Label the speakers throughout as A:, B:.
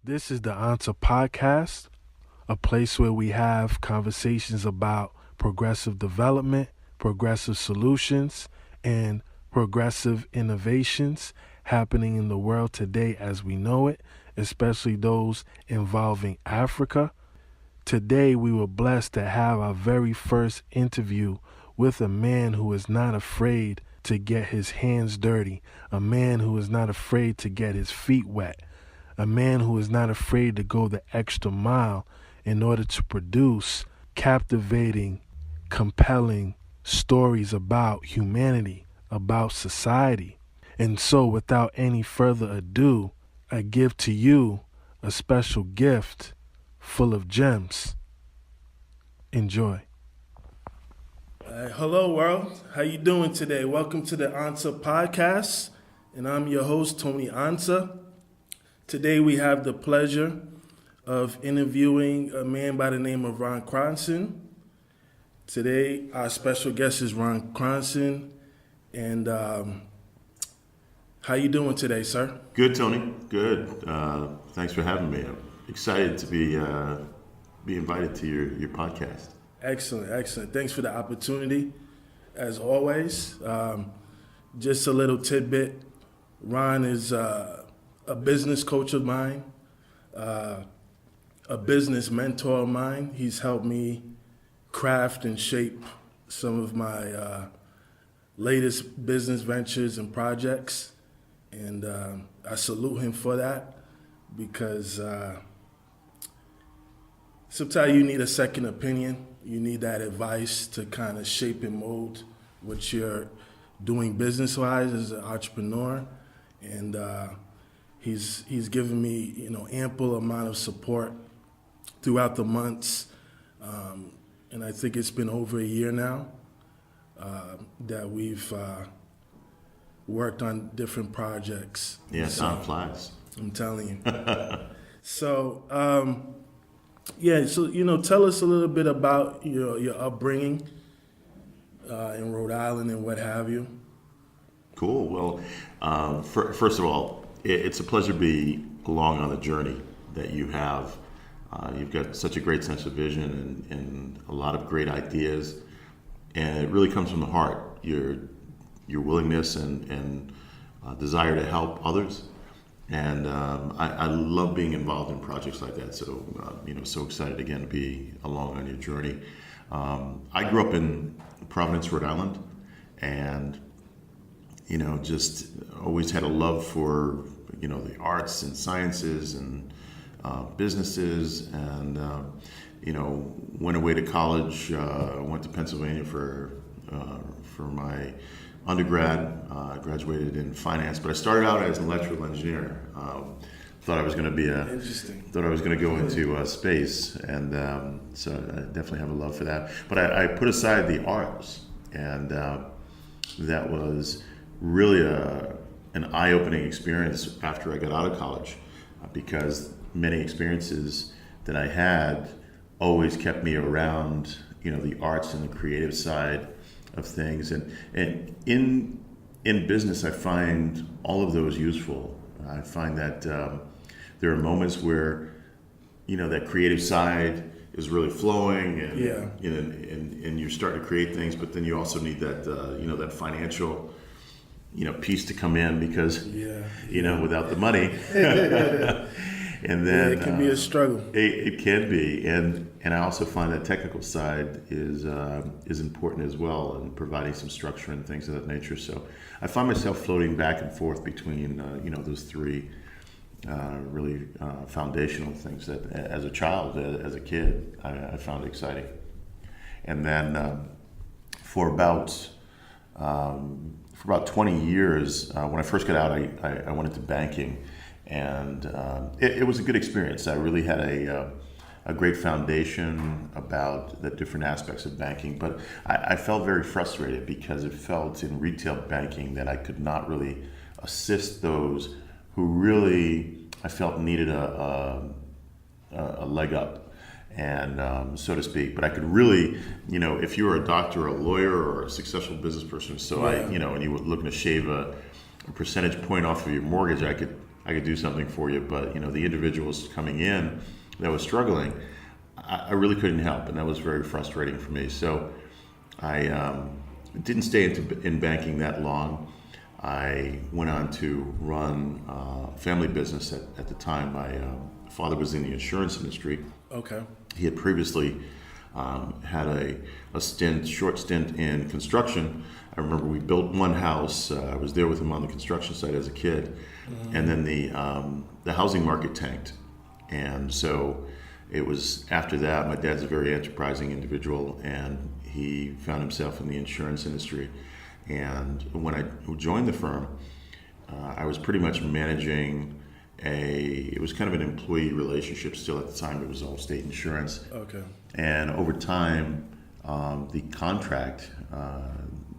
A: This is the Ansah Podcast, a place where we have conversations about progressive development, progressive solutions, and progressive innovations happening in the world today as we know it, especially those involving Africa. Today, we were blessed to have our very first interview with a man who is not afraid to get his hands dirty, a man who is not afraid to get his feet wet, a man who is not afraid to go the extra mile in order to produce captivating, compelling stories about humanity, about society. And so, without any further ado, I give to you a special gift full of gems. Enjoy. Hello, world. How you doing today? Welcome to the Ansah Podcast, and I'm your host, Tony Ansah. Today we have the pleasure of interviewing a man by the name of Ron Crosson. Today, our special guest is Ron Crosson, and how you doing today, sir?
B: Good, Tony. Good. Thanks for having me. I'm excited to be invited to your podcast.
A: Excellent. Thanks for the opportunity, as always. Just a little tidbit. Ron is a business coach of mine, a business mentor of mine. He's helped me craft and shape some of my latest business ventures and projects. And I salute him for that because sometimes you need a second opinion. You need that advice to kind of shape and mold what you're doing business-wise as an entrepreneur. And he's given me, ample amount of support throughout the months. And I think it's been over a year now that we've worked on different projects.
B: Yeah, time flies.
A: I'm telling you. So, tell us a little bit about your upbringing in Rhode Island and what have you.
B: Cool. Well, first of all, it's a pleasure to be along on the journey that you have. You've got such a great sense of vision and a lot of great ideas, and it really comes from the heart. Your willingness and desire to help others. And I love being involved in projects like that. So, so excited again to be along on your journey. I grew up in Providence, Rhode Island, and, just always had a love for, the arts and sciences and businesses. And, went away to college, went to Pennsylvania for my undergrad. I graduated in finance, but I started out as an electrical engineer. Thought I was going to be Thought I was going to go into space, and so I definitely have a love for that. But I put aside the arts, and that was really an eye-opening experience after I got out of college, because many experiences that I had always kept me around, the arts and the creative side of things, and in business I find all of those useful. I find that there are moments where that creative side is really flowing, and and you're starting to create things, but then you also need that that financial piece to come in, because without the money and then
A: it can be a struggle.
B: It can be, and I also find that technical side is important as well, and providing some structure and things of that nature. So I find myself floating back and forth between those three really foundational things that, as a child, as a kid, I found exciting. And then for about 20 years, when I first got out, I went into banking. And it was a good experience. I really had a great foundation about the different aspects of banking, but I felt very frustrated because it felt in retail banking that I could not really assist those who really I felt needed a leg up, and so to speak. But I could really, if you were a doctor, or a lawyer, or a successful business person, and you were looking to shave a percentage point off of your mortgage, I I could do something for you. But the individuals coming in that was struggling, I really couldn't help, and that was very frustrating for me. So I didn't stay in banking that long. I went on to run a family business at the time. My father was in the insurance industry.
A: Okay.
B: He had previously had a short stint in construction. I remember we built one house. I was there with him on the construction site as a kid, and then the housing market tanked, and so it was after that. My dad's a very enterprising individual, and he found himself in the insurance industry. And when I joined the firm, I was pretty much managing it was kind of an employee relationship still at the time. It was all state insurance.
A: Okay.
B: And over time, the contract,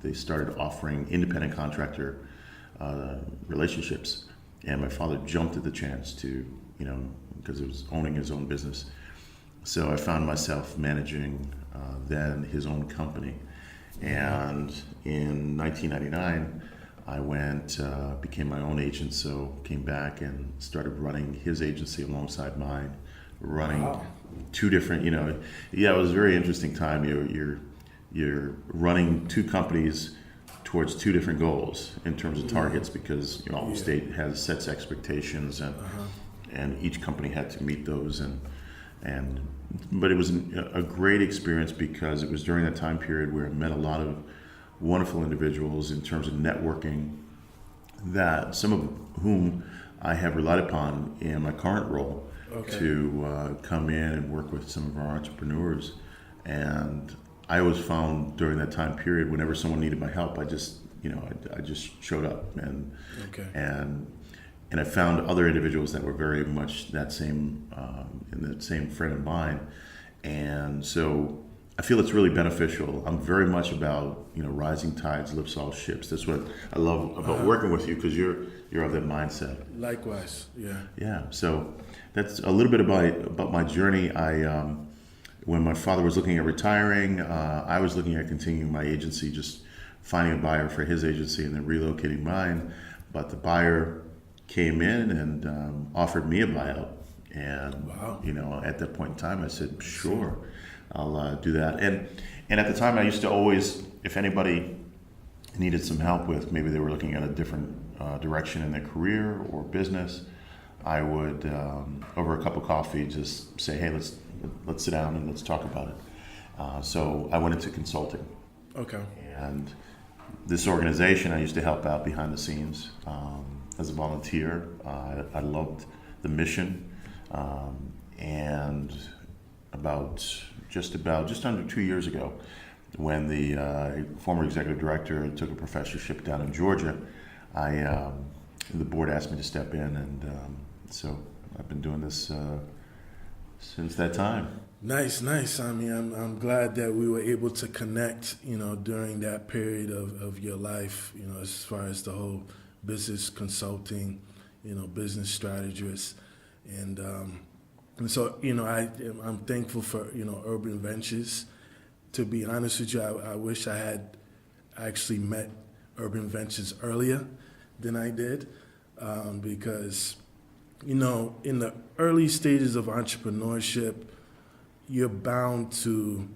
B: they started offering independent contractor relationships. And my father jumped at the chance to, because it was owning his own business. So I found myself managing then his own company. And in 1999, I became my own agent, so came back and started running his agency alongside mine, running two different, it was a very interesting time. You're running two companies towards two different goals in terms of targets, because all state has sets expectations, and each company had to meet those, but it was a great experience because it was during that time period where I met a lot of wonderful individuals in terms of networking, that some of whom I have relied upon in my current role to come in and work with some of our entrepreneurs. And I always found during that time period, whenever someone needed my help, I just showed up, and I found other individuals that were very much that same in that same frame of mind. And so I feel it's really beneficial. I'm very much about, rising tides lifts all ships. That's what I love about working with you, because you're of that mindset.
A: Likewise, yeah.
B: Yeah. So that's a little bit about my journey. When my father was looking at retiring, I was looking at continuing my agency, just finding a buyer for his agency and then relocating mine. But the buyer came in and offered me a buyout. And, at that point in time, I said, sure, I'll do that. And at the time, I used to always, if anybody needed some help with, maybe they were looking at a different direction in their career or business, I would, over a cup of coffee, just say, hey, let's sit down and let's talk about it. So I went into consulting.
A: Okay.
B: And this organization, I used to help out behind the scenes as a volunteer. I loved the mission. And just under 2 years ago, when the former executive director took a professorship down in Georgia, the board asked me to step in, and so I've been doing this since that time.
A: Nice. I mean, I'm glad that we were able to connect, during that period of your life, as far as the whole business consulting, business strategist. And so, I'm thankful for, Urban Ventures. To be honest with you, I wish I had actually met Urban Ventures earlier than I did, because, in the early stages of entrepreneurship, you're bound to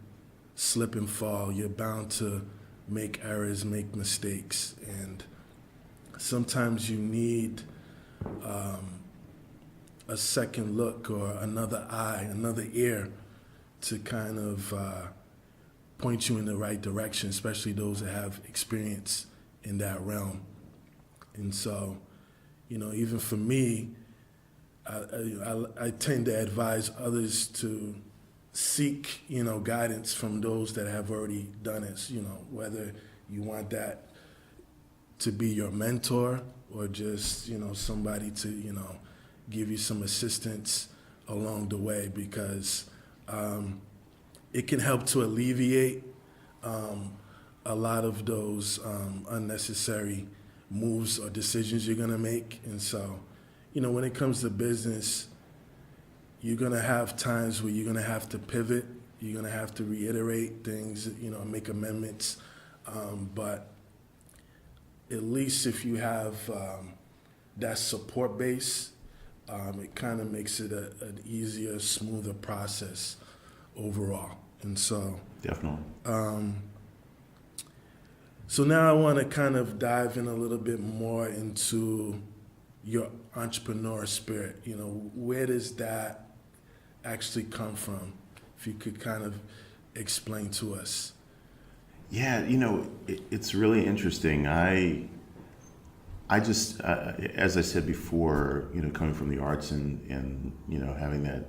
A: slip and fall. You're bound to make errors, make mistakes. And sometimes you need a second look or another eye, another ear to kind of point you in the right direction, especially those that have experience in that realm. And so, even for me, I tend to advise others to seek, guidance from those that have already done it, whether you want that to be your mentor or just, somebody to, give you some assistance along the way, because it can help to alleviate a lot of those unnecessary moves or decisions you're going to make. And so, when it comes to business, you're going to have times where you're going to have to pivot. You're going to have to reiterate things, make amendments. But at least if you have that support base, it kind of makes it an easier, smoother process overall. And so,
B: Definitely.
A: so now I want to kind of dive in a little bit more into your entrepreneur spirit. You know, where does that actually come from? If you could kind of explain to us.
B: Yeah, it's really interesting. I just, as I said before, coming from the arts and having that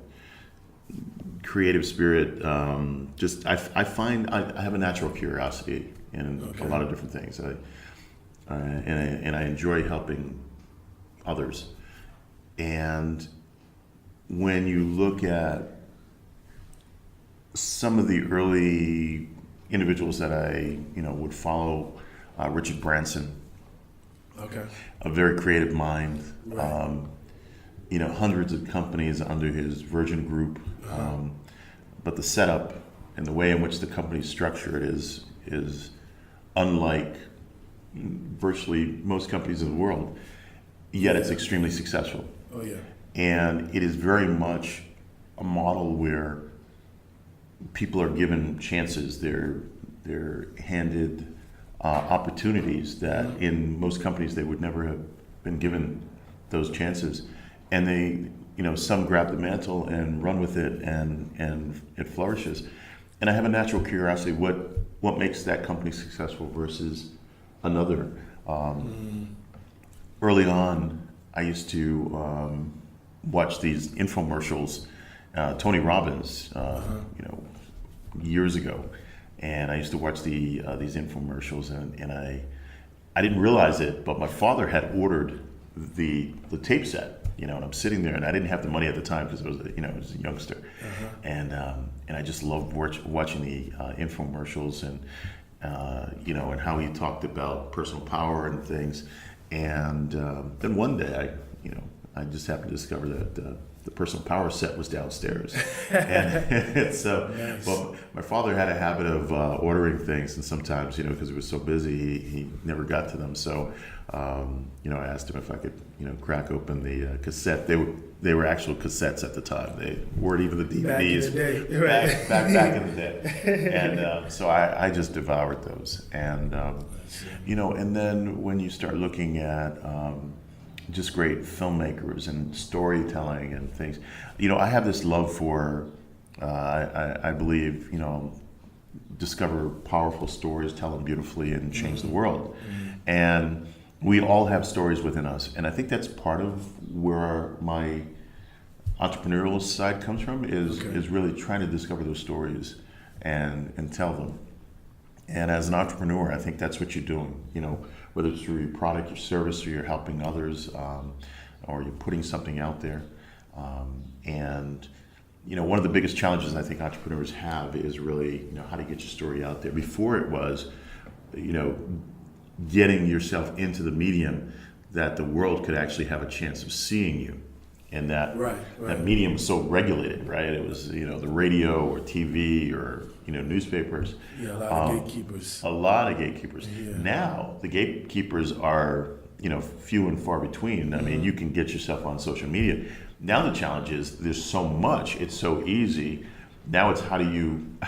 B: creative spirit, I find I have a natural curiosity in a lot of different things. And I enjoy helping others. And when you look at some of the early individuals that I would follow, Richard Branson, a very creative mind,
A: Right.
B: Hundreds of companies under his Virgin Group, but the setup and the way in which the company is structured is unlike virtually most companies in the world, yet it's extremely successful.
A: Oh yeah.
B: And it is very much a model where people are given chances. They're handed opportunities that in most companies they would never have been given those chances, and they, some grab the mantle and run with it, and it flourishes. And I have a natural curiosity what makes that company successful versus another. Early on, I used to watch these infomercials. Tony Robbins, years ago, and I used to watch these infomercials, and I didn't realize it, but my father had ordered the tape set, and I'm sitting there, and I didn't have the money at the time because I was a youngster, and I just loved watching the infomercials and and how he talked about personal power and things, and then one day I just happened to discover that the personal power set was downstairs. And so,
A: Nice.
B: well, my father had a habit of ordering things, and sometimes, because he was so busy, he never got to them. So, I asked him if I could, crack open the cassette. They were actual cassettes at the time. They weren't even the DVDs. Back in the day. And so I just devoured those. And, and then when you start looking at just great filmmakers and storytelling and things. I have this love for, I believe, discover powerful stories, tell them beautifully, and change the world. And we all have stories within us. And I think that's part of where my entrepreneurial side comes from, is really trying to discover those stories and tell them. And as an entrepreneur, I think that's what you're doing, whether it's through your product, your service, or you're helping others, or you're putting something out there. And one of the biggest challenges I think entrepreneurs have is really, how to get your story out there. Before it was, getting yourself into the medium that the world could actually have a chance of seeing you. And that that medium was so regulated, right? It was, the radio or TV or, newspapers.
A: Yeah, a lot of gatekeepers.
B: A lot of gatekeepers.
A: Yeah.
B: Now, the gatekeepers are, few and far between. I mean, you can get yourself on social media. Now the challenge is there's so much, it's so easy. Now it's how do you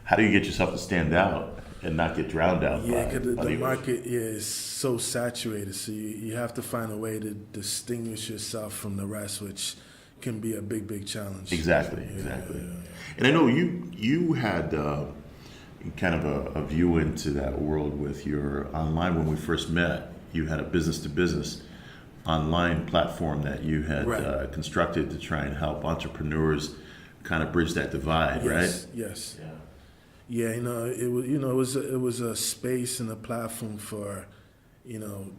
B: get yourself to stand out and not get drowned out
A: Yeah,
B: by
A: because the
B: others.
A: market is so saturated, so you have to find a way to distinguish yourself from the rest, which can be a big challenge.
B: Exactly. And I know you had kind of a view into that world with your online. When we first met, you had a business-to-business online platform that you had constructed to try and help entrepreneurs kind of bridge that divide, right?
A: Yes. Yeah, it was a space and a platform for,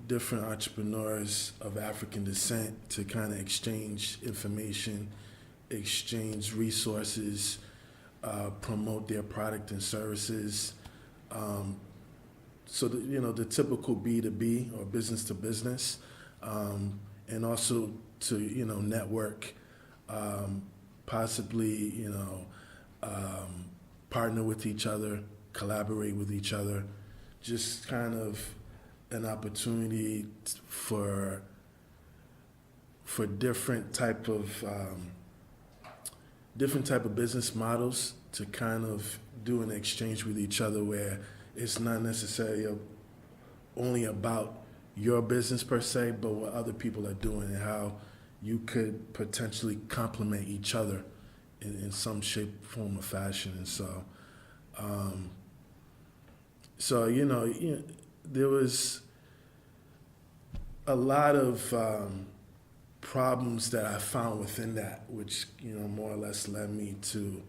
A: different entrepreneurs of African descent to kind of exchange information, exchange resources, promote their product and services. So the typical B2B or business to business, and also to network, possibly partner with each other, collaborate with each other, just kind of an opportunity for for different type of business models to kind of do an exchange with each other where it's not necessarily only about your business per se, but what other people are doing and how you could potentially complement each other in some shape, form, or fashion. And so, there was a lot of problems that I found within that, which, more or less led me to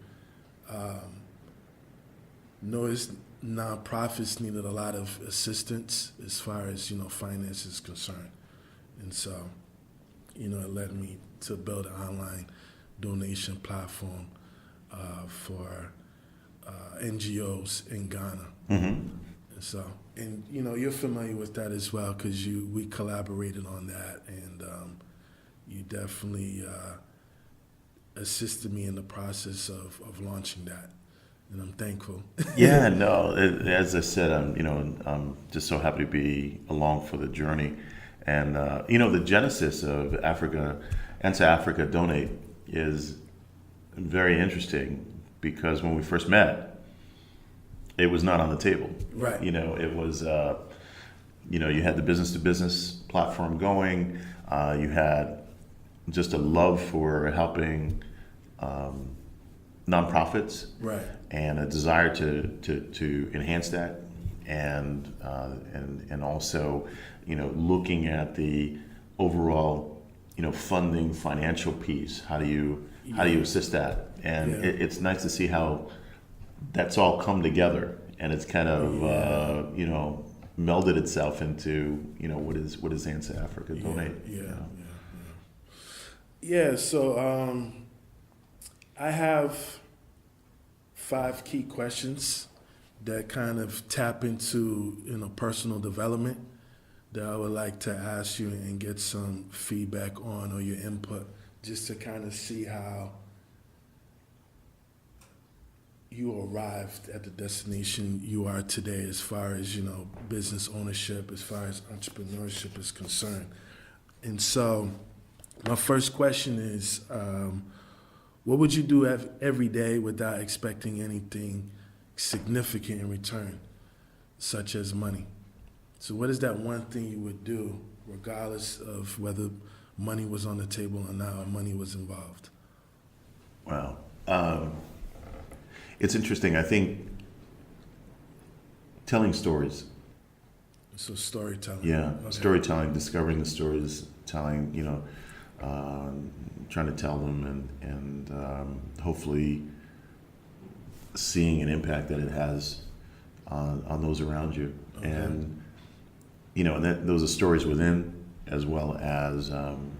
A: notice nonprofits needed a lot of assistance as far as, finance is concerned. And so, it led me to build an online donation platform for NGOs in Ghana.
B: Mm-hmm.
A: So, you're familiar with that as well because we collaborated on that, and you definitely assisted me in the process of launching that, and I'm thankful.
B: Yeah, no, as I said, I'm just so happy to be along for the journey, and the genesis of Ansah Africa Donate is very interesting because when we first met, it was not on the table.
A: Right.
B: It was, you had the business-to-business platform going. You had just a love for helping nonprofits.
A: Right.
B: And a desire to enhance that, and also, looking at the overall, funding financial piece. How do you assist that? And it's nice to see how that's all come together, and it's kind of melded itself into what is Ansah Africa Donate.
A: Yeah. So I have 5 key questions that kind of tap into personal development that I would like to ask you and get some feedback on or your input, just to kind of see how you arrived at the destination you are today as far as business ownership, as far as entrepreneurship is concerned. And so my first question is, what would you do every day without expecting anything significant in return, such as money? So what is that one thing you would do, regardless of whether money was on the table or not, or money was involved?
B: Wow. It's interesting. I think telling stories.
A: So storytelling.
B: Yeah,
A: Okay.
B: Storytelling, discovering the stories, telling, trying to tell them, and hopefully seeing an impact that it has on those around you. Okay. And, those are stories within as well as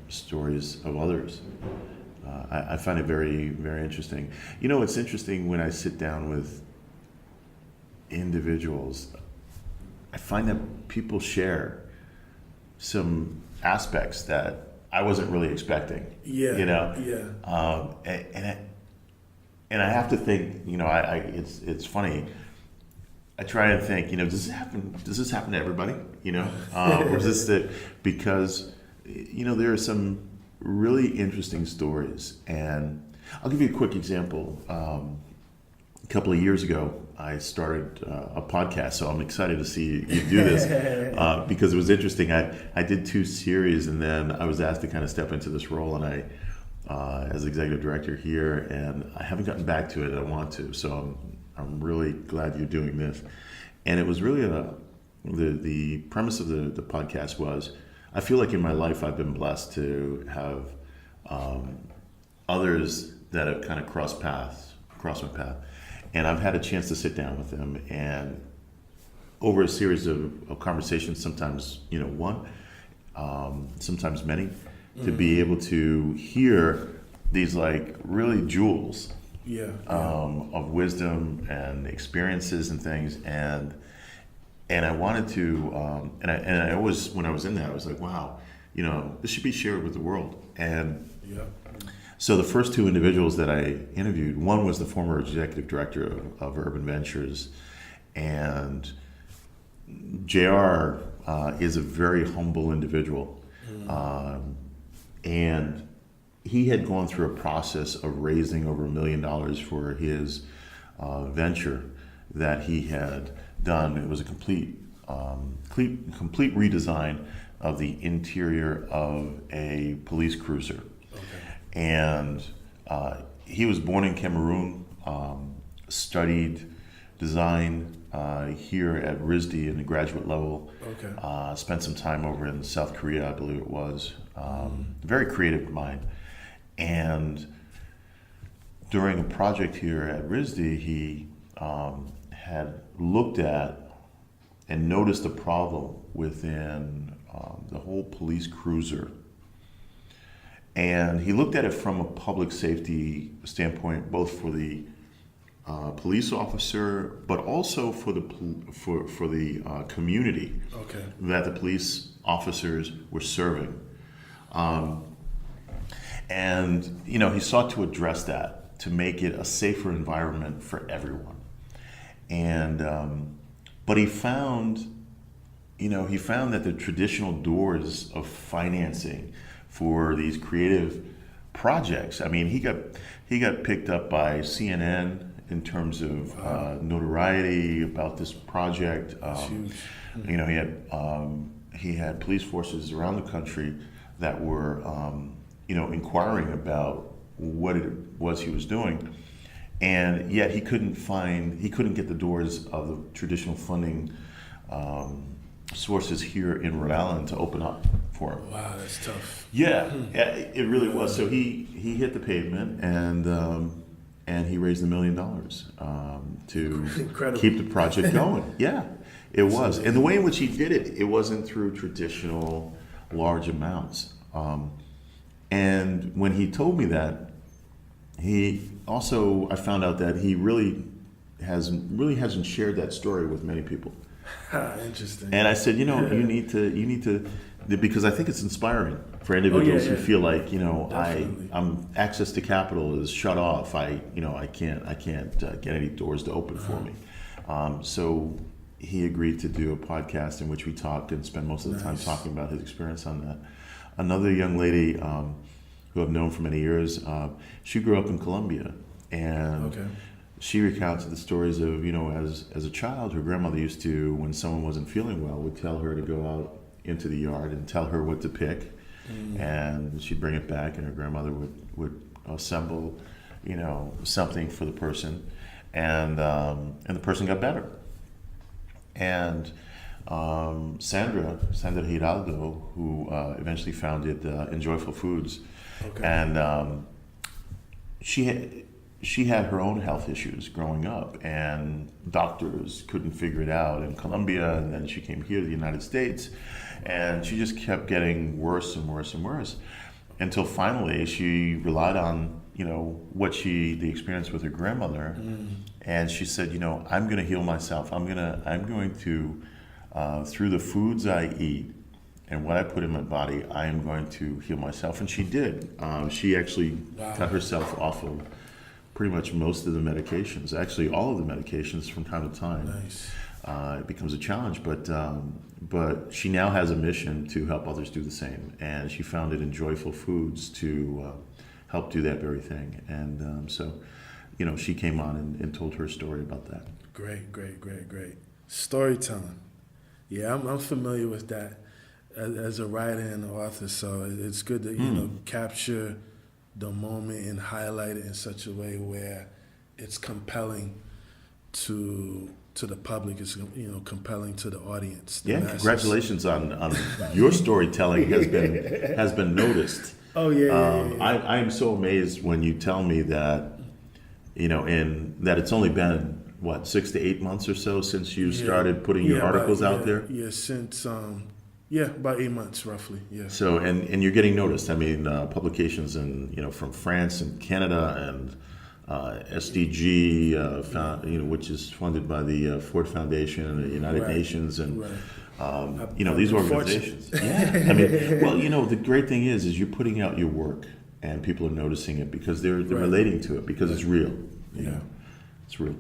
B: stories of others. I find it very, very interesting. It's interesting when I sit down with individuals, I find that people share some aspects that I wasn't really expecting.
A: Yeah.
B: And I have to think, it's funny. I try and think, does this happen to everybody? Or is this because, there are some really interesting stories. And I'll give you a quick example. A couple of years ago, I started a podcast, so I'm excited to see you do this because it was interesting. I did 2 series, and then I was asked to kind of step into this role, and I, as executive director here, and I haven't gotten back to it. I want to, so I'm really glad you're doing this. And it was really the premise of the podcast was, I feel like in my life I've been blessed to have others that have kind of crossed my path. And I've had a chance to sit down with them, and over a series of conversations, sometimes one, sometimes many, to be able to hear these like really jewels of wisdom and experiences and things, and I wanted to, and I always, when I was in that, I was like, wow, this should be shared with the world. And so the first 2 individuals that I interviewed, one was the former executive director of Urban Ventures, and JR is a very humble individual. And he had gone through a process of raising over $1 million for his venture that he had done. It was a complete redesign of the interior of a police cruiser.
A: Okay.
B: And he was born in Cameroon, studied design here at RISD in the graduate level.
A: Okay.
B: Spent some time over in South Korea, I believe it was. Very creative mind. And during a project here at RISD, he had looked at and noticed a problem within the whole police cruiser. And he looked at it from a public safety standpoint, both for the police officer, but also for the community
A: Okay.
B: that the police officers were serving. And he sought to address that, to make it a safer environment for everyone. And but he found that the traditional doors of financing for these creative projects, I mean, he got picked up by CNN in terms of notoriety about this project.
A: Huge.
B: He had police forces around the country that were inquiring about what it was he was doing, and yet he couldn't get the doors of the traditional funding sources here in Rhode Island to open up for him.
A: Wow, that's tough.
B: Yeah, it really was. So he hit the pavement and he raised $1 million to
A: Incredible.
B: keep the project going. Yeah, it was. And the way in which he did it, it wasn't through traditional large amounts. And when he told me that, I found out that he really hasn't shared that story with many people.
A: Interesting.
B: And I said, you need to, because I think it's inspiring for individuals who feel like, I'm access to capital is shut off. I can't get any doors to open for me. So he agreed to do a podcast in which we talk and spend most of the time talking about his experience on that. Another young lady who I've known for many years, she grew up in Colombia, and she recounted the stories of, as a child, her grandmother used to, when someone wasn't feeling well, would tell her to go out into the yard and tell her what to pick, and she'd bring it back, and her grandmother would assemble, something for the person, and the person got better. And Sandra Giraldo, who eventually founded Enjoyful Foods, and she had her own health issues growing up, and doctors couldn't figure it out in Colombia, and then she came here to the United States, and she just kept getting worse and worse and worse, until finally she relied on the experience with her grandmother, and she said, I'm going to heal myself. I'm going to through the foods I eat and what I put in my body, I am going to heal myself. And she did. She actually cut herself off of pretty much most of the medications, actually all of the medications from time to time.
A: Nice.
B: It becomes a challenge, but she now has a mission to help others do the same. And she founded Enjoyful Foods to help do that very thing. And so she came on and told her story about that.
A: Great. Storytelling. Yeah, I'm familiar with that as a writer and an author, so it's good to capture the moment and highlight it in such a way where it's compelling to the public, it's compelling to the audience. The masses. Congratulations
B: on your storytelling has been noticed.
A: Oh yeah.
B: I am so amazed when you tell me that that it's only been 6 to 8 months or so since you started putting your articles out there?
A: Yeah, since about 8 months roughly. Yeah.
B: So and you're getting noticed. I mean, publications from France and Canada and SDG, which is funded by the Ford Foundation and the United Nations and these organizations. Yeah. I mean, the great thing is you're putting out your work and people are noticing it because they're relating to it because it's real. It's real.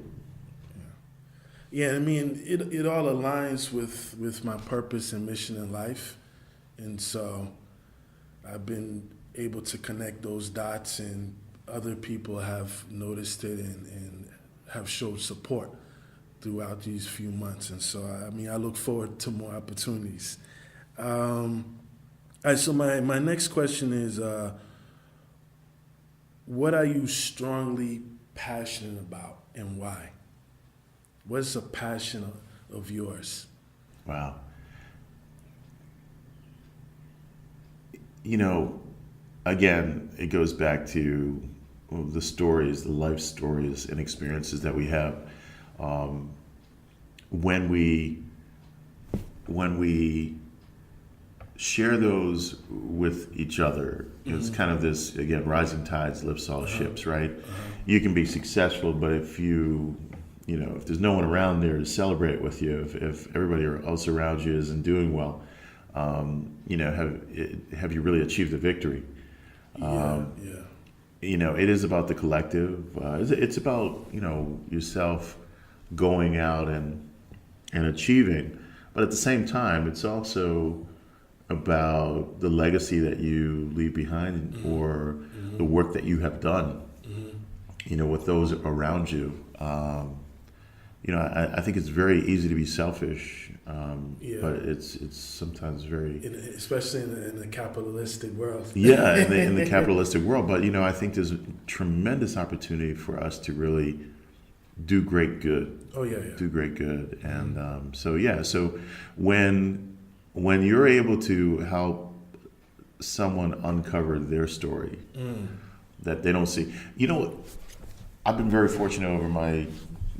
A: Yeah, I mean, it all aligns with my purpose and mission in life. And so I've been able to connect those dots, and other people have noticed it and have showed support throughout these few months. And so, I mean, I look forward to more opportunities. All right, so my next question is, what are you strongly passionate about and why? What's a passion of yours?
B: Wow. You know, again, it goes back to the stories, the life stories and experiences that we have. When we share those with each other, it's kind of this, again, rising tides lifts all ships, right? You can be successful, but if if there's no one around there to celebrate with you, if everybody else around you isn't doing well, have you really achieved the victory? It is about the collective. It's about, yourself going out and achieving. But at the same time, it's also about the legacy that you leave behind or the work that you have done, with those around you. I think it's very easy to be selfish, but it's sometimes very...
A: especially in the capitalistic world.
B: Yeah, in the capitalistic world. But, I think there's a tremendous opportunity for us to really do great good.
A: Oh, yeah.
B: Do great good. And so when you're able to help someone uncover their story that they don't see... I've been very fortunate over my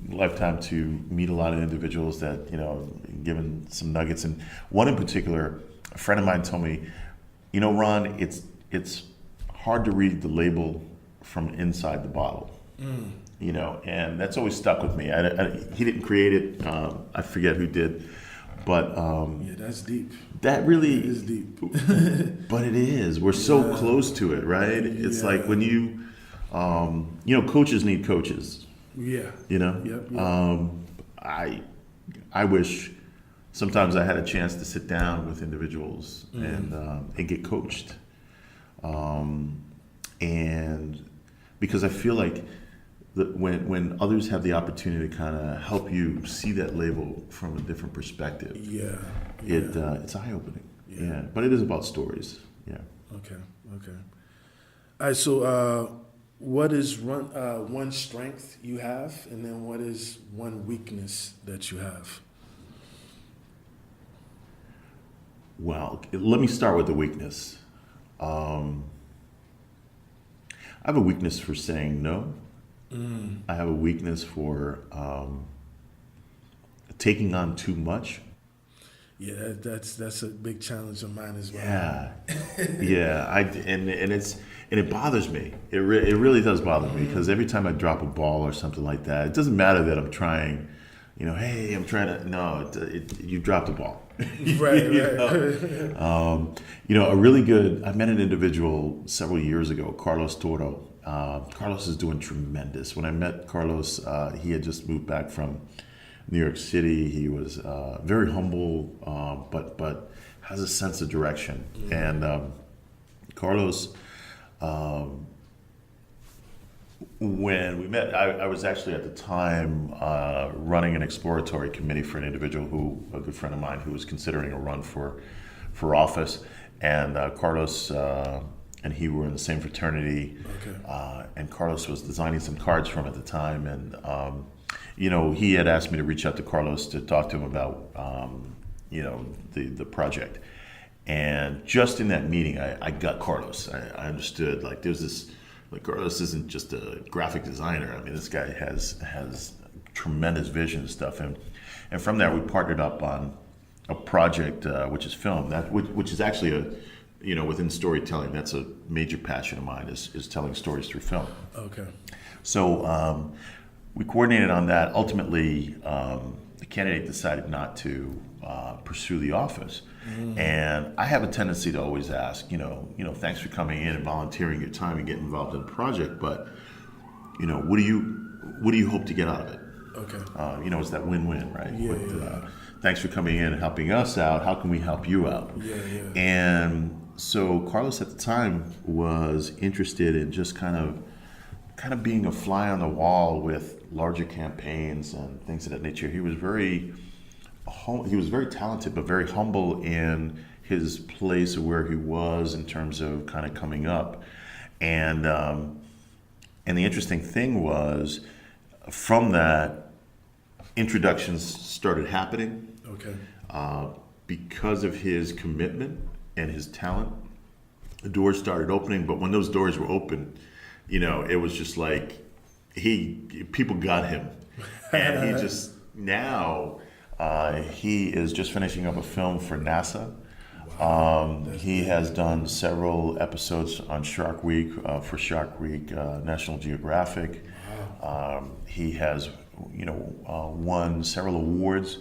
B: lifetime to meet a lot of individuals that, given some nuggets. And one in particular, a friend of mine told me, Ron, it's hard to read the label from inside the bottle. And that's always stuck with me. He didn't create it. I forget who did. But
A: that's deep.
B: That really
A: is deep.
B: But it is. We're so close to it, right? It's like when you, coaches need coaches.
A: Yeah. Yep.
B: I wish sometimes I had a chance to sit down with individuals and get coached, and because I feel like when others have the opportunity to kind of help you see that label from a different perspective, it's eye opening. Yeah, but it is about stories. Yeah.
A: Okay. All right. So, what is one strength you have, and then what is one weakness that you have?
B: Well, let me start with the weakness. I have a weakness for saying no. I have a weakness for taking on too much.
A: Yeah, that's a big challenge of mine as well.
B: Yeah. And it bothers me. It really does bother me, because every time I drop a ball or something like that, it doesn't matter that I'm trying. Hey, I'm trying to. No, you dropped the ball.
A: Right.
B: A really good. I met an individual several years ago, Carlos Toro. Carlos is doing tremendous. When I met Carlos, he had just moved back from New York City. He was very humble, but has a sense of direction. And Carlos, when we met, I was actually at the time running an exploratory committee for an individual a good friend of mine, who was considering a run for office. And Carlos and he were in the same fraternity. Okay. And Carlos was designing some cards for him at the time. And, he had asked me to reach out to Carlos to talk to him about, the project. And just in that meeting, I got Carlos. I understood, there's this, Carlos isn't just a graphic designer. I mean, this guy has tremendous vision and stuff. And from there, we partnered up on a project, which is film, which is actually within storytelling. That's a major passion of mine, is telling stories through film.
A: Okay.
B: So we coordinated on that. Ultimately, the candidate decided not to pursue the office. And I have a tendency to always ask, thanks for coming in and volunteering your time and getting involved in the project, but, what do you hope to get out of it?
A: Okay.
B: It's that win-win, right?
A: Yeah.
B: Thanks for coming in and helping us out. How can we help you out?
A: Yeah.
B: And So Carlos at the time was interested in just kind of being a fly on the wall with larger campaigns and things of that nature. He was very talented, but very humble in his place of where he was in terms of kind of coming up. And the interesting thing was, from that, introductions started happening.
A: Okay.
B: Because of his commitment and his talent, the doors started opening. But when those doors were open, it was just like people got him, and he just now he is just finishing up a film for NASA. He has done several episodes on Shark Week for Shark Week, National Geographic. He has, won several awards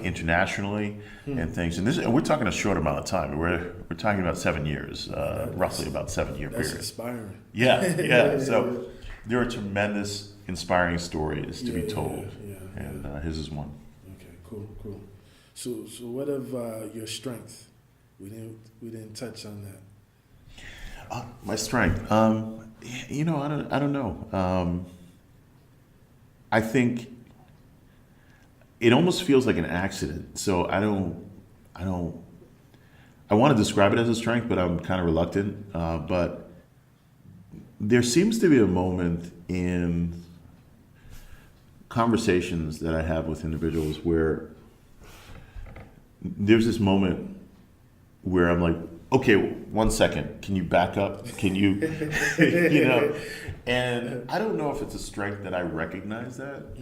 B: internationally and things. And we're talking a short amount of time. We're talking about 7 years, roughly about 7 year period.
A: That's inspiring.
B: Yeah. So there are tremendous, inspiring stories to be told, and his is one.
A: Okay, cool. So what of your strength? We didn't touch on that.
B: My strength, I don't know. I think it almost feels like an accident. So I want to describe it as a strength, but I'm kind of reluctant. But there seems to be a moment in conversations that I have with individuals where there's this moment where I'm like, okay, 1 second, can you back up? Can you, and I don't know if it's a strength that I recognize that.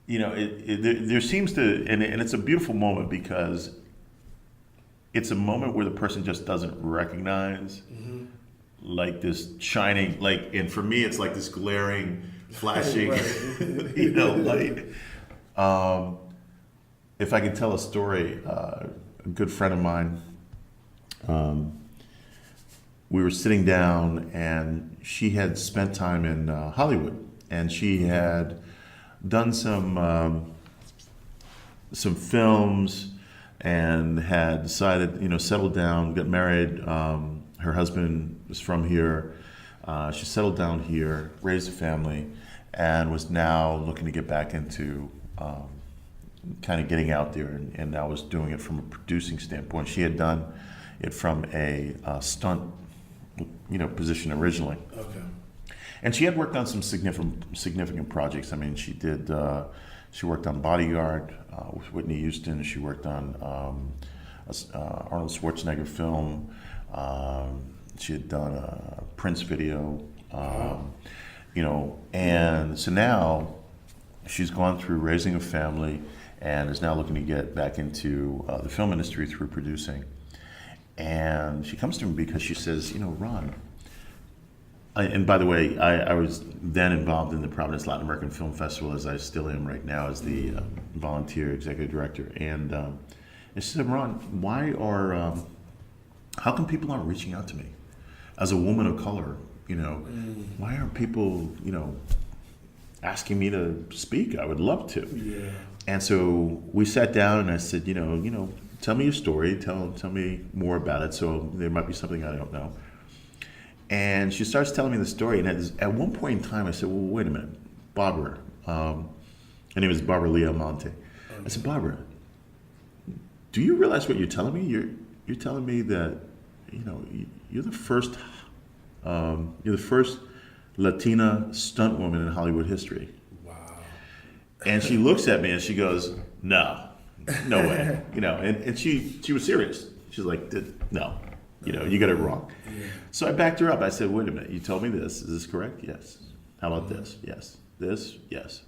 B: There seems to, and it's a beautiful moment because it's a moment where the person just doesn't recognize like this shining, and for me, it's like this glaring, flashing, light. If I could tell a story, a good friend of mine, we were sitting down and she had spent time in Hollywood, and she had done some films and had decided, settled down, got married. Her husband was from here. She settled down here, raised a family, and was now looking to get back into kind of getting out there, and I was doing it from a producing standpoint. She had done it from a stunt, position originally.
A: Okay.
B: And she had worked on some significant projects. I mean, she worked on Bodyguard with Whitney Houston. She worked on Arnold Schwarzenegger film. She had done a Prince video, and so now she's gone through raising a family and is now looking to get back into the film industry through producing. And she comes to me because she says, Ron, and by the way, I was then involved in the Providence Latin American Film Festival, as I still am right now as the volunteer executive director. And she said, Ron, how come people aren't reaching out to me? As a woman of color, why aren't people, asking me to speak? I would love to.
A: Yeah.
B: And so we sat down and I said, tell me your story, tell me more about it. So there might be something I don't know. And she starts telling me the story. And at one point in time, I said, well, wait a minute, Barbara. Her name is Barbara Leah Monte. Okay. I said, Barbara, do you realize what you're telling me? You're telling me that, you're the first Latina stunt woman in Hollywood history.
A: Wow.
B: And she looks at me and she goes, no way. And she was serious. She's like, no, you got it wrong. Yeah. So I backed her up. I said, wait a minute, you told me this. Is this correct? Yes. How about this? Yes. This? Yes.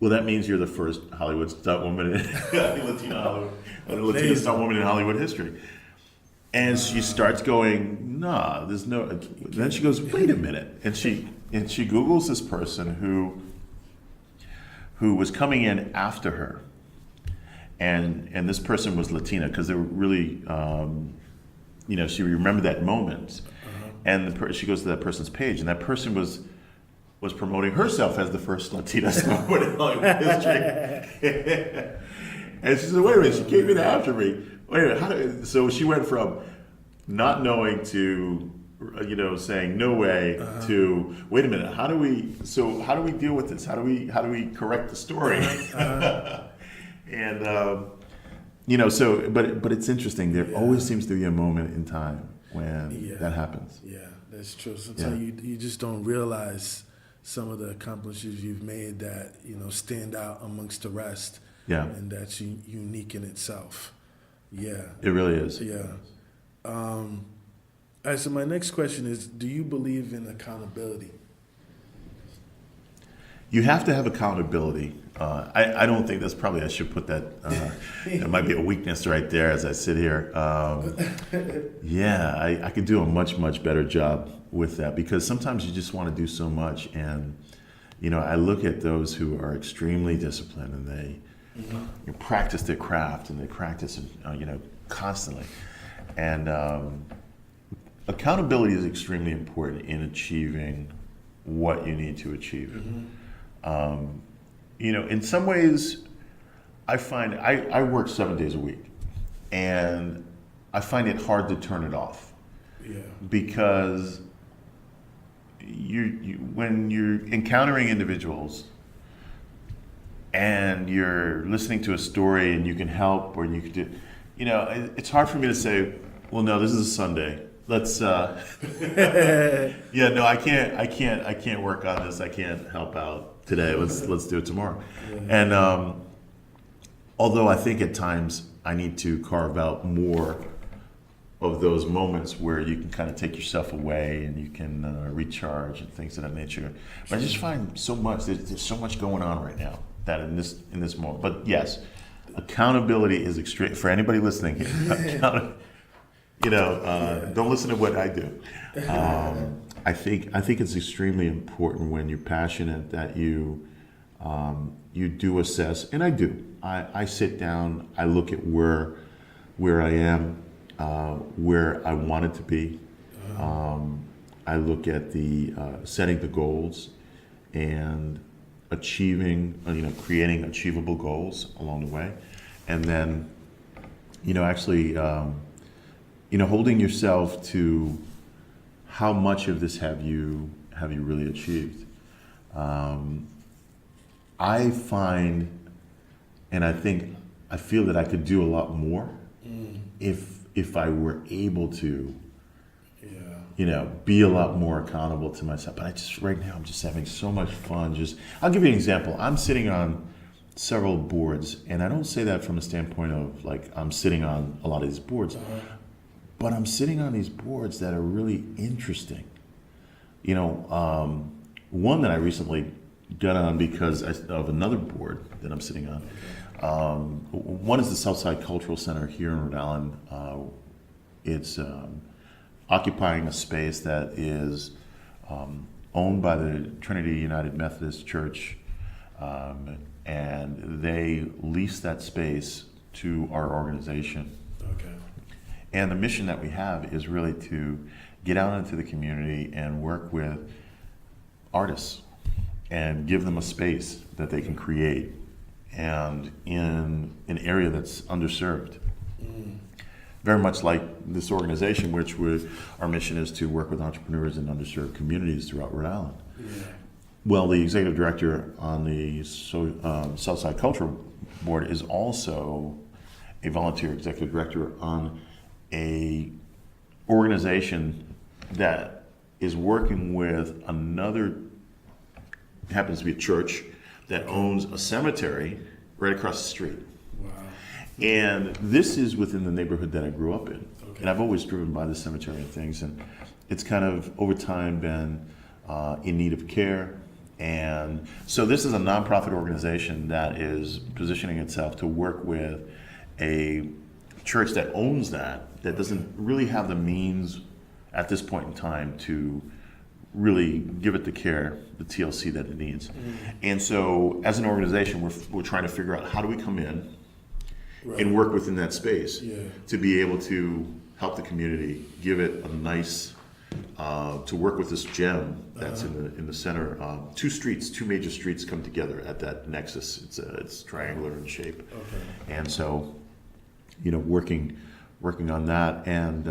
B: Well, that means you're the first Hollywood stunt woman Latina stunt woman in Hollywood history. And she starts going, nah, there's no. Then she goes, wait a minute, and she Googles this person who was coming in after her, and this person was Latina because they were really, she remembered that moment, and she goes to that person's page, and that person was promoting herself as the first Latina stunt woman in Hollywood history. And she said, wait a minute, she came in after me. Wait a minute. So she went from not knowing to, saying no way to wait a minute. How do we deal with this? How do we correct the story? And but it's interesting. There always seems to be a moment in time when that happens.
A: Yeah, that's true. Sometimes you just don't realize some of the accomplishments you've made that stand out amongst the rest.
B: Yeah,
A: and that's unique in itself. Yeah,
B: it really is.
A: Yeah. All right. So my next question is: do you believe in accountability?
B: You have to have accountability. I don't think that's probably, I should put that, it might be a weakness right there as I sit here. I could do a much, much better job with that, because sometimes you just want to do so much. And, I look at those who are extremely disciplined and they practice their craft and they practice, constantly. And accountability is extremely important in achieving what you need to achieve. In some ways, I find I work 7 days a week, and I find it hard to turn it off. Yeah. Because when you're encountering individuals and you're listening to a story and you can help, or you could do, it's hard for me to say, well, no, this is a Sunday. Let's I can't work on this. I can't help out today. Let's do it tomorrow. And although I think at times I need to carve out more of those moments where you can kind of take yourself away and you can recharge and things of that nature. But I just find so much, there's so much going on right now that in this moment. But yes, accountability is extreme for anybody listening here. Don't listen to what I do. I think it's extremely important when you're passionate that you do assess, and I do. I sit down, I look at where I am, where I want it to be. I look at the setting the goals and achieving, creating achievable goals along the way, and then, holding yourself to how much of this have you really achieved. I find, and I feel that I could do a lot more if I were able to, be a lot more accountable to myself. But right now I'm just having so much fun. I'll give you an example. I'm sitting on several boards, and I don't say that from a standpoint of like I'm sitting on a lot of these boards, but I'm sitting on these boards that are really interesting. One that I recently got on because of another board that I'm sitting on. One is the Southside Cultural Center here in Rhode Island. It's occupying a space that is owned by the Trinity United Methodist Church, and they lease that space to our organization. Okay. And the mission that we have is really to get out into the community and work with artists and give them a space that they can create, and in an area that's underserved. Very much like this organization, which our mission is to work with entrepreneurs in underserved communities throughout Rhode Island. Yeah. Well, the executive director on the Southside Cultural Board is also a volunteer executive director on a organization that is working with another, happens to be a church that owns a cemetery right across the street. Wow. And this is within the neighborhood that I grew up in. Okay. And I've always driven by the cemetery and things, and it's kind of over time been in need of care. And so this is a nonprofit organization that is positioning itself to work with a church that owns that doesn't really have the means at this point in time to really give it the care, the TLC that it needs. Mm-hmm. And so as an organization, we're trying to figure out how do we come in and work within that space to be able to help the community, give it a nice, to work with this gem that's in the center. Two major streets come together at that nexus. It's triangular in shape. Okay. And so working on that. And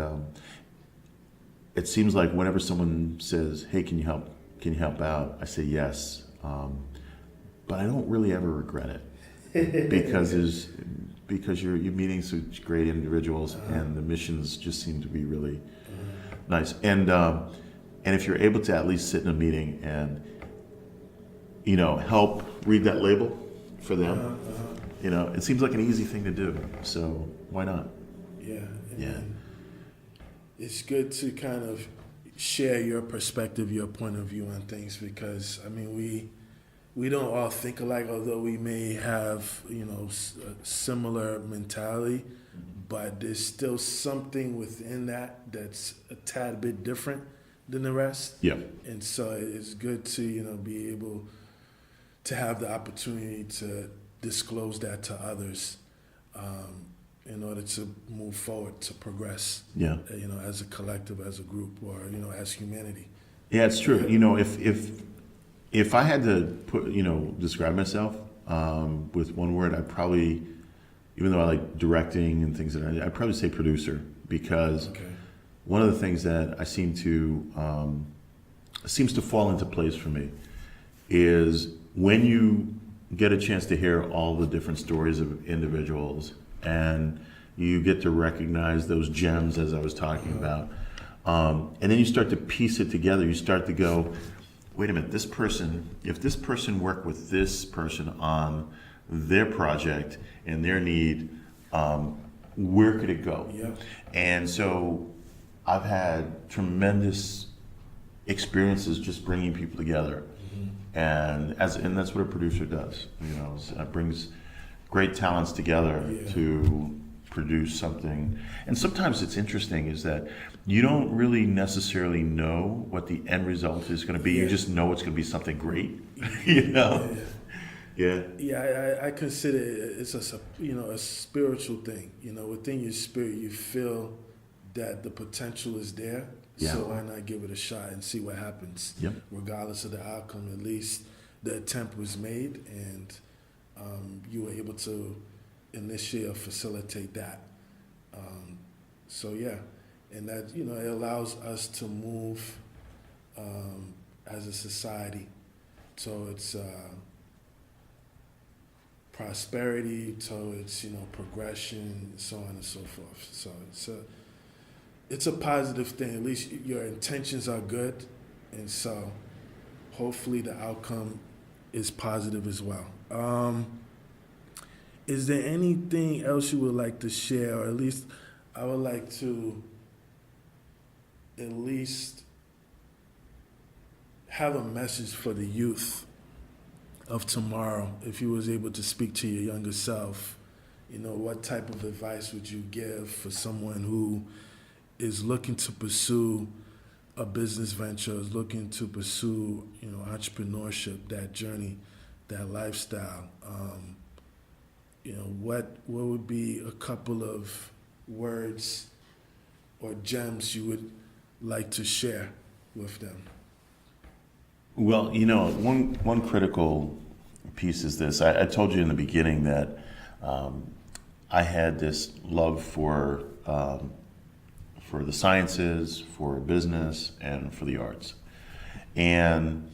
B: it seems like whenever someone says, "Hey, can you help out?" I say yes, but I don't really ever regret it because you're meeting such great individuals, and the missions just seem to be really nice. And if you're able to at least sit in a meeting and help read that label for them, it seems like an easy thing to do. So why not?
A: Yeah.
B: Yeah.
A: It's good to kind of share your perspective, your point of view on things, because we don't all think alike, although we may have a similar mentality, but there's still something within that's a tad bit different than the rest.
B: Yeah.
A: And so it's good to be able to have the opportunity to disclose that to others, in order to move forward, to progress.
B: Yeah.
A: As a collective, as a group, or as humanity.
B: Yeah, it's true. If I had to describe myself with one word, I'd probably, even though I like directing and things I'd probably say producer, because one of the things that I seems to fall into place for me is when you get a chance to hear all the different stories of individuals, and you get to recognize those gems, as I was talking about, and then you start to piece it together. You start to go, wait a minute, if this person worked with this person on their project and their need, where could it go?
A: Yeah.
B: And so I've had tremendous experiences just bringing people together. And that's what a producer does. It brings great talents together to produce something. And sometimes it's interesting is that you don't really necessarily know what the end result is going to be. You just know it's going to be something great. Yeah.
A: Yeah, I consider it's a spiritual thing. Within your spirit, you feel that the potential is there.
B: Yeah.
A: So why not give it a shot and see what happens?
B: Yep.
A: Regardless of the outcome, at least the attempt was made, and you were able to initiate or facilitate that. And that it allows us to move as a society towards prosperity, towards progression, so on and so forth. So it's a positive thing. At least your intentions are good, and so hopefully the outcome is positive as well. Is there anything else you would like to share, or at least I would like to at least have a message for the youth of tomorrow? If you was able to speak to your younger self, what type of advice would you give for someone who is looking to pursue a business venture, is looking to pursue, entrepreneurship, that journey, that lifestyle? What would be a couple of words or gems you would like to share with them?
B: Well, one critical piece is this. I told you in the beginning that I had this love for the sciences, for business, and for the arts. And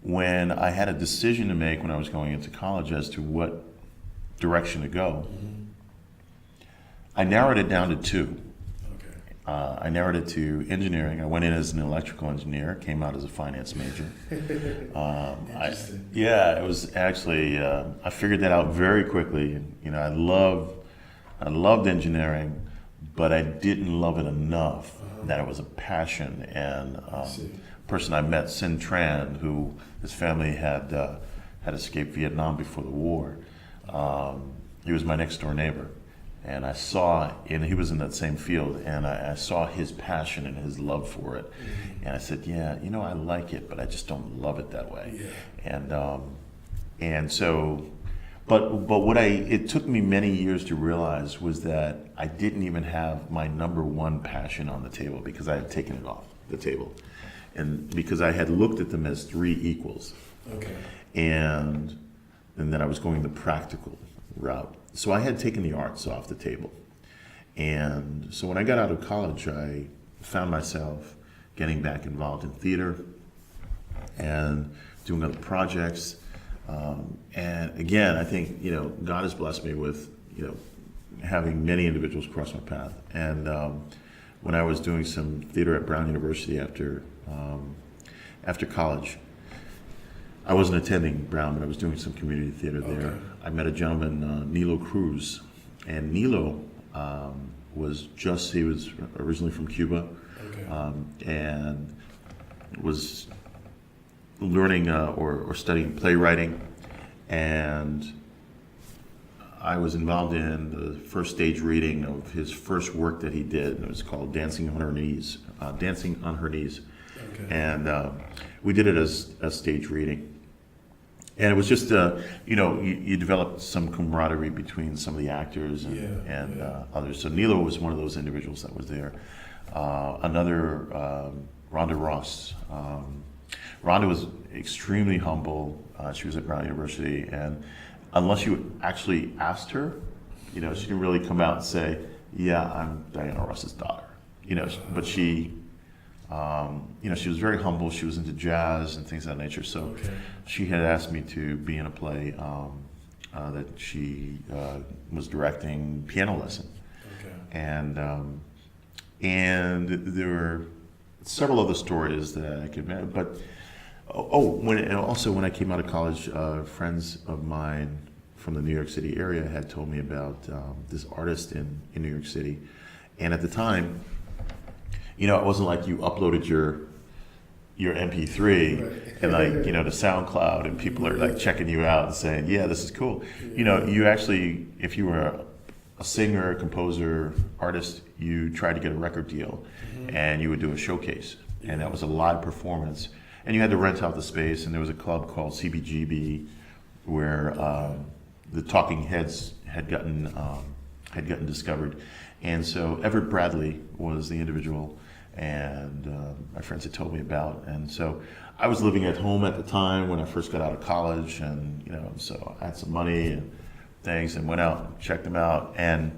B: when I had a decision to make when I was going into college as to what direction to go, I narrowed it down to two. I narrowed it to engineering. I went in as an electrical engineer, came out as a finance major. It was actually, I figured that out very quickly. I loved engineering, but I didn't love it enough that it was a passion. And person I met, Sin Tran, who his family had escaped Vietnam before the war. He was my next door neighbor. And I saw, and he was in that same field, and I saw his passion and his love for it. And I said, I like it, but I just don't love it that way. Yeah. And so, but it took me many years to realize was that I didn't even have my number one passion on the table because I had taken it off the table. And because I had looked at them as three equals.
A: Okay.
B: And then I was going the practical route. So I had taken the arts off the table. And so when I got out of college, I found myself getting back involved in theater and doing other projects. And again, I think, God has blessed me with, having many individuals cross my path. And when I was doing some theater at Brown University after college, I wasn't attending Brown, but I was doing some community theater there.
A: Okay.
B: I met a gentleman, Nilo Cruz, and Nilo he was originally from Cuba, and was learning or studying playwriting, and I was involved in the first stage reading of his first work that he did. It was called Dancing on Her Knees.
A: Okay.
B: And we did it as a stage reading. And it was just, you developed some camaraderie between some of the actors and others. So Nilo was one of those individuals that was there. Another, Rhonda Ross. Rhonda was extremely humble. She was at Brown University, and unless you actually asked her, she didn't really come out and say, "Yeah, I'm Diana Ross's daughter." But she, she was very humble. She was into jazz and things of that nature. So she had asked me to be in a play that she was directing, piano lesson, and there were several other stories that I could mention, but. When I came out of college, friends of mine from the New York City area had told me about this artist in New York City. And at the time, it wasn't like you uploaded your MP3 and to SoundCloud and people are checking you out and saying, yeah, this is cool. You actually, if you were a singer, composer, artist, you tried to get a record deal and you would do a showcase. And that was a live performance. And you had to rent out the space, and there was a club called CBGB where the Talking Heads had gotten discovered. And so Everett Bradley was the individual, and my friends had told me about. And so I was living at home at the time when I first got out of college, and so I had some money and things, and went out and checked them out. And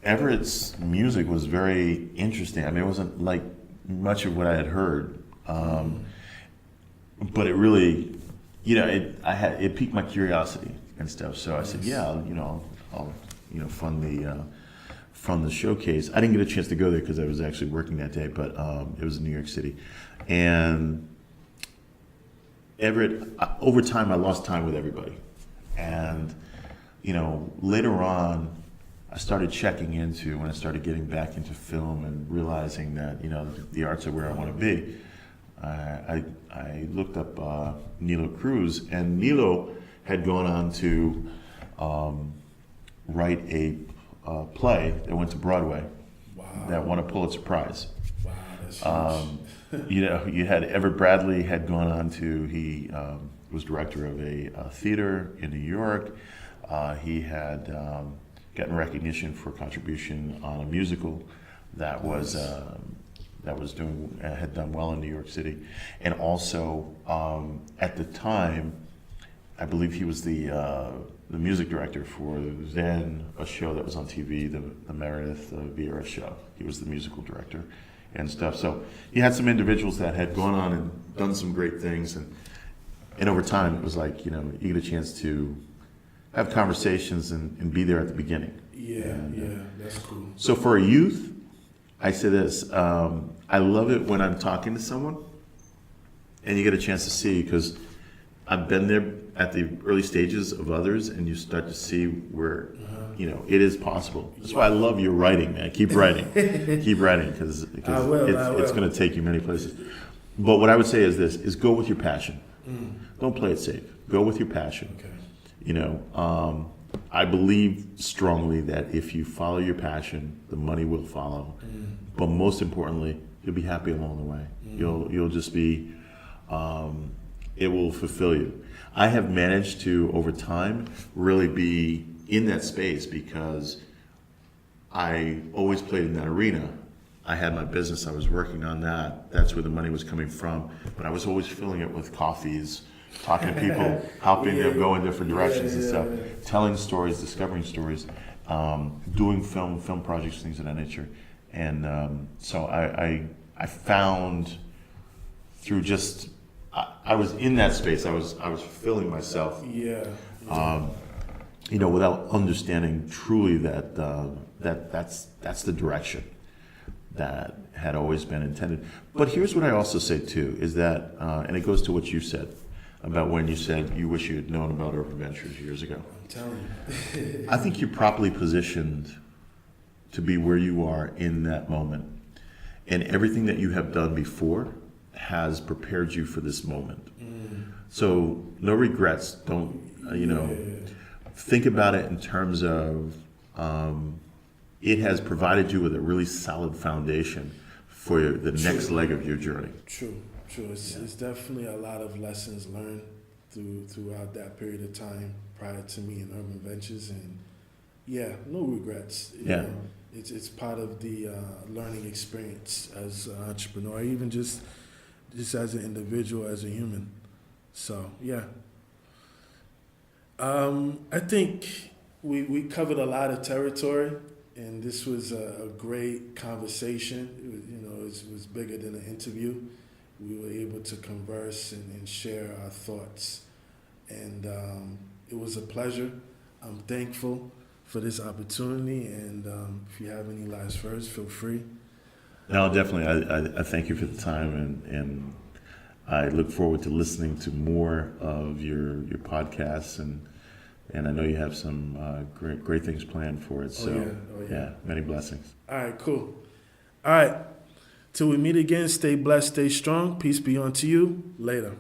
B: Everett's music was very interesting. I mean, it wasn't like much of what I had heard, but it really, it piqued my curiosity and stuff. So I said, yeah, I'll fund the showcase. I didn't get a chance to go there because I was actually working that day, but it was in New York City, and Everett. Over time, I lost time with everybody, and later on, I started checking into when I started getting back into film and realizing that the arts are where I want to be. I looked up Nilo Cruz, and Nilo had gone on to write a play that went to Broadway.
A: Wow.
B: That won a Pulitzer Prize.
A: Wow, that's huge.
B: You had Everett Bradley had gone on to he was director of a theater in New York. He had gotten recognition for contribution on a musical that had done well in New York City, and also at the time, I believe he was the music director for then a show that was on TV, the Meredith Vieira show. He was the musical director and stuff. So he had some individuals that had gone on and done some great things, and over time it was like you get a chance to have conversations and be there at the beginning.
A: That's cool.
B: So for a youth, I say this, I love it when I'm talking to someone and you get a chance to see, because I've been there at the early stages of others, and you start to see where, it is possible. That's why I love your writing, man. Keep writing. Keep writing, because it's going to take you many places. But what I would say is this, is go with your passion. Don't play it safe. Go with your passion.
A: Okay.
B: I believe strongly that if you follow your passion, the money will follow. But most importantly, you'll be happy along the way. You'll just be, it will fulfill you. I have managed to, over time, really be in that space because I always played in that arena. I had my business, I was working on that. That's where the money was coming from. But I was always filling it with coffees, talking to people, helping them go in different directions and stuff, telling stories, discovering stories. doing film projects, things of that nature. And so I found through just I was in that space. I was fulfilling myself.
A: Yeah.
B: Without understanding truly that that's the direction that had always been intended. But here's what I also say too is that, and it goes to what you said about when you said you wish you had known about Urban Ventures years ago.
A: I'm telling you.
B: I think you're properly positioned to be where you are in that moment, and everything that you have done before has prepared you for this moment. So no regrets. Don't think about it in terms of it has provided you with a really solid foundation for the next leg of your journey.
A: True. It's definitely a lot of lessons learned throughout that period of time prior to me in Urban Ventures, and no regrets. You know, it's part of the learning experience as an entrepreneur, even just as an individual, as a human. So I think we covered a lot of territory, and this was a great conversation. It was bigger than an interview. We were able to converse and share our thoughts, and it was a pleasure. I'm thankful for this opportunity, and if you have any last words, feel free.
B: No, definitely. I thank you for the time, and I look forward to listening to more of your podcasts, and I know you have some great things planned for it. So, many blessings.
A: All right, cool. All right. Till we meet again, stay blessed, stay strong. Peace be unto you. Later.